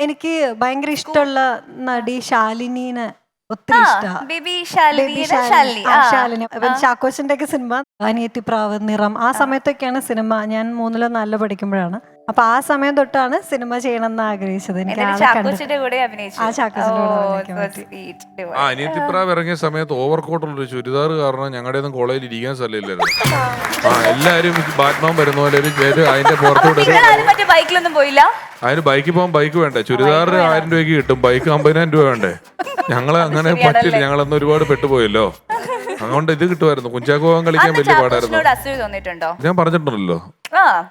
എനിക്ക് ഭയങ്കര ഇഷ്ടമുള്ള നടി ശാലിനീനെ ഒത്തിരി ഇഷ്ടമാണ്. ബേബി ശാലിനി. ശാലിനി ചാക്കോച്ചന്റെ ഒക്കെ സിനിമ അനിയത്തിപ്രാവ്, നിറം, ആ സമയത്തൊക്കെയാണ് സിനിമ. ഞാൻ 3-ലോ 4-ലോ പഠിക്കുമ്പോഴാണ്. അപ്പൊ ആ സമയം തൊട്ടാണ് സിനിമ ചെയ്യണമെന്ന് ആഗ്രഹിച്ചത്. എനിക്ക് ചാക്കോച്ചന്റെ കൂടെ അഭിനയിച്ചു. അനിയത്തിപ്രാവ് ഇറങ്ങിയ സമയത്ത് ഓവർകോട്ടുള്ള ഒരു ചുരിദാർ കാരണം ഞങ്ങളുടെ ഒന്നും കോളേജിൽ ഇരിക്കാൻ സ്ഥലമില്ലായിരുന്നു. എല്ലാരും ബാറ്റ്മാൻ വരുന്ന പോലെ അതിന്റെ പുറത്തോട്ട് ബൈക്കിലൊന്നും പോയില്ല. അതിന് ബൈക്ക് പോകാൻ ബൈക്ക് വേണ്ടേ, ചുരിദാർ 1000 രൂപയ്ക്ക് കിട്ടും, ബൈക്ക് 50,000 രൂപ വേണ്ടേ. ഞങ്ങളെ അങ്ങനെ പറ്റില്ല, ഞങ്ങളന്ന് ഒരുപാട് പെട്ടുപോയല്ലോ. അതുകൊണ്ട് ഇത് കിട്ടുമായിരുന്നു. കുഞ്ചാക്കോ പോകാൻ കളിക്കാൻ വലിയ പാടായിരുന്നു. ഞാൻ പറഞ്ഞിട്ടുണ്ടല്ലോ.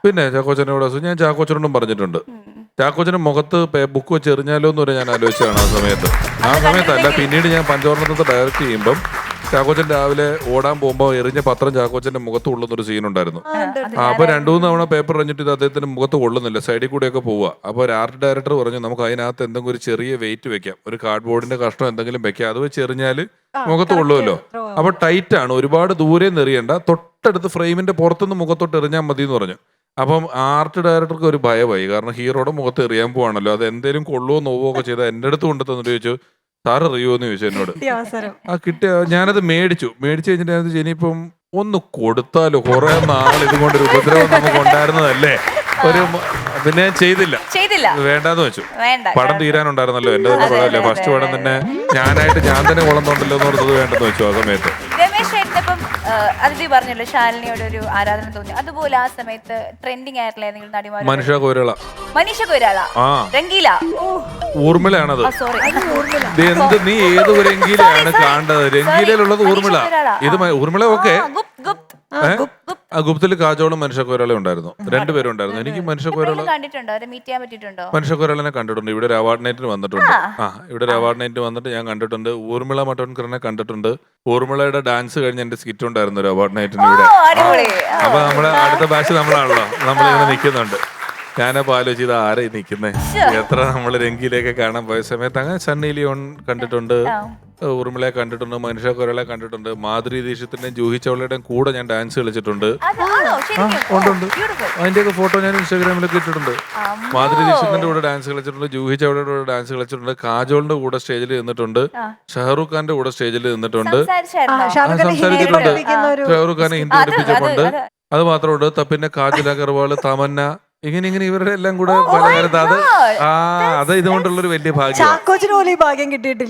പിന്നെ ചാക്കോച്ചനോട് ഞാൻ ചാക്കോച്ചനോടും പറഞ്ഞിട്ടുണ്ട്. ചാക്കോച്ചന്റെ മുഖത്ത് ബുക്ക് വെച്ച് എറിഞ്ഞാലോ എന്ന് വരെ ഞാൻ ആലോചിച്ചാണ് ആ സമയത്തല്ല. പിന്നീട് ഞാൻ പഞ്ചവർണ്ണത്തെ ഡയറക്റ്റ് ചെയ്യുമ്പം ചാക്കോച്ചൻ രാവിലെ ഓടാൻ പോകുമ്പോ എറിഞ്ഞ പത്രം ചാക്കോച്ചന്റെ മുഖത്ത് കൊള്ളുന്നൊരു സീൻ ഉണ്ടായിരുന്നു. അപ്പൊ 2-3 തവണ പേപ്പർ എറിഞ്ഞിട്ട് ഇത് അദ്ദേഹത്തിന്റെ മുഖത്ത് കൊള്ളുന്നില്ല, സൈഡിൽ കൂടെയൊക്കെ പോവുക. അപ്പൊ ഒരു ആർട്ട് ഡയറക്ടർ പറഞ്ഞു നമുക്ക് അതിനകത്ത് എന്തെങ്കിലും ഒരു ചെറിയ വെയിറ്റ് വെക്കാം, ഒരു കാർഡ്ബോർഡിന്റെ കഷ്ണം എന്തെങ്കിലും വെക്കാം, അത് വെച്ച് എറിഞ്ഞാല് മുഖത്ത് കൊള്ളുമല്ലോ. അപ്പൊ ടൈറ്റ് ആണ്, ഒരുപാട് ദൂരെ എറിയണ്ട, തൊട്ടടുത്ത് ഫ്രെയിമിന്റെ പുറത്തുനിന്ന് മുഖത്തോട്ട് എറിഞ്ഞാൽ മതി എന്ന് പറഞ്ഞു. അപ്പം ആർട്ട് ഡയറക്ടർക്ക് ഒരു ഭയമായി, കാരണം ഹീറോയുടെ മുഖത്ത് എറിയാൻ പോവാണല്ലോ, അത് എന്തേലും കൊള്ളുവോ നോവോ ഒക്കെ ചെയ്താൽ എന്റെ അടുത്ത് കൊണ്ട് തന്നിട്ട് ചോദിച്ചു സാർ അറിയുമോന്ന് ചോദിച്ചു എന്നോട്. കിട്ടിയ ഞാനത് മേടിച്ചു കഴിഞ്ഞിട്ട് ഇനിയിപ്പം ഒന്ന് കൊടുത്താലോ, കുറെ നാൾ ഇതുകൊണ്ടൊരു ഉപദ്രവം നമുക്ക് ഉണ്ടായിരുന്നതല്ലേ, പിന്നെ ചെയ്തില്ല, വേണ്ടാന്ന് വെച്ചു. പടം തീരാനുണ്ടായിരുന്നല്ലോ, എന്റെ തന്നെ പടമല്ലേ, ഫസ്റ്റ് പടം തന്നെ ഞാൻ തന്നെ കുളന്നുണ്ടല്ലോ എന്ന് പറഞ്ഞത് വേണ്ടെന്ന് വെച്ചു. ആ സമയത്ത് അതിഥി പറഞ്ഞല്ലോ ശാലിനിയോട് ഒരു ആരാധന തോന്നി, അതുപോലെ ആ സമയത്ത് ട്രെൻഡിങ് ആയിട്ടുള്ള ഏതെങ്കിലും നടിമാർ? മനീഷ കൊയ്രാള, രംഗീല, ഊർമിളയാണത്. എന്ത് നീ ഏത് രംഗീലയാണ് കാണേണ്ടത്? രംഗീലയിലുള്ളത് ഊർമിള. ഇത് ഊർമിള ഓക്കെ. ഗുപ്തിൽ കാജോളും മനുഷ്യ കൊയ്രാളെ ഉണ്ടായിരുന്നു, രണ്ടുപേരും ഉണ്ടായിരുന്നു. എനിക്ക് മനുഷ്യ കൊയ്രാളെ കണ്ടിട്ടുണ്ട്. ഇവിടെ ഒരു അവാർഡ് നൈറ്റിന് വന്നിട്ടുണ്ട്. ഇവിടെ ഒരു അവാർഡ് നൈറ്റിന് വന്നിട്ട് ഞാൻ കണ്ടിട്ടുണ്ട്. ഊർമിള മട്ടോൻകറിനെ കണ്ടിട്ടുണ്ട്. ഊർമിളയുടെ ഡാൻസ് കഴിഞ്ഞ് എന്റെ സ്കിറ്റ് ഉണ്ടായിരുന്നു ഒരു അവാർഡ് നൈറ്റിന് ഇവിടെ. അപ്പൊ നമ്മുടെ അടുത്ത ബാച്ച് നമ്മളാണല്ലോ, നമ്മളിങ്ങനെ നിൽക്കുന്നുണ്ട്. ഞാനപ്പോ ആലോചിച്ചത് ആരെ നിൽക്കുന്നേ, എത്ര നമ്മള് രംഗീലയൊക്കെ കാണാൻ പോയ സമയത്ത് അങ്ങനെ സണ്ണി ലിയോൺ കണ്ടിട്ടുണ്ട്, ഊർമിളയെ കണ്ടിട്ടുണ്ട്, മനുഷ്യ കൊയ്രാളെ കണ്ടിട്ടുണ്ട്, മാധുരി ദീക്ഷിത്തിന്റെയും ജൂഹി ചൗളയുടെയും കൂടെ ഞാൻ ഡാൻസ് കളിച്ചിട്ടുണ്ട്. ഉണ്ട്. അതിന്റെയൊക്കെ ഫോട്ടോ ഞാൻ ഇൻസ്റ്റാഗ്രാമിലൊക്കെ ഇട്ടിട്ടുണ്ട്. മാധുരി ദീക്ഷിത്തിന്റെ കൂടെ ഡാൻസ് കളിച്ചിട്ടുണ്ട്, ജൂഹി ചൗളയുടെ കൂടെ ഡാൻസ് കളിച്ചിട്ടുണ്ട്, കാജോളിന്റെ കൂടെ സ്റ്റേജിൽ നിന്നിട്ടുണ്ട്, ഷാറൂഖ് ഖാന്റെ കൂടെ സ്റ്റേജിൽ നിന്നിട്ടുണ്ട്, സംസാരിച്ചിട്ടുണ്ട്. ഷാറൂഖ് ഖാനെ ഹിന്ദി പഠിപ്പിച്ചിട്ടുണ്ട്. അത് മാത്രമുണ്ട്. പിന്നെ കാജൽ അഗർവാൾ, തമന്ന, ഇങ്ങനെ ഇവരുടെ എല്ലാം കൂടെ പല കാലത്ത് അത് ഇതുകൊണ്ടുള്ളൊരു വലിയ ഭാഗ്യം. ചാക്കോച്ചിന് പോലും ഈ ഭാഗ്യം കിട്ടിയിട്ടില്ല.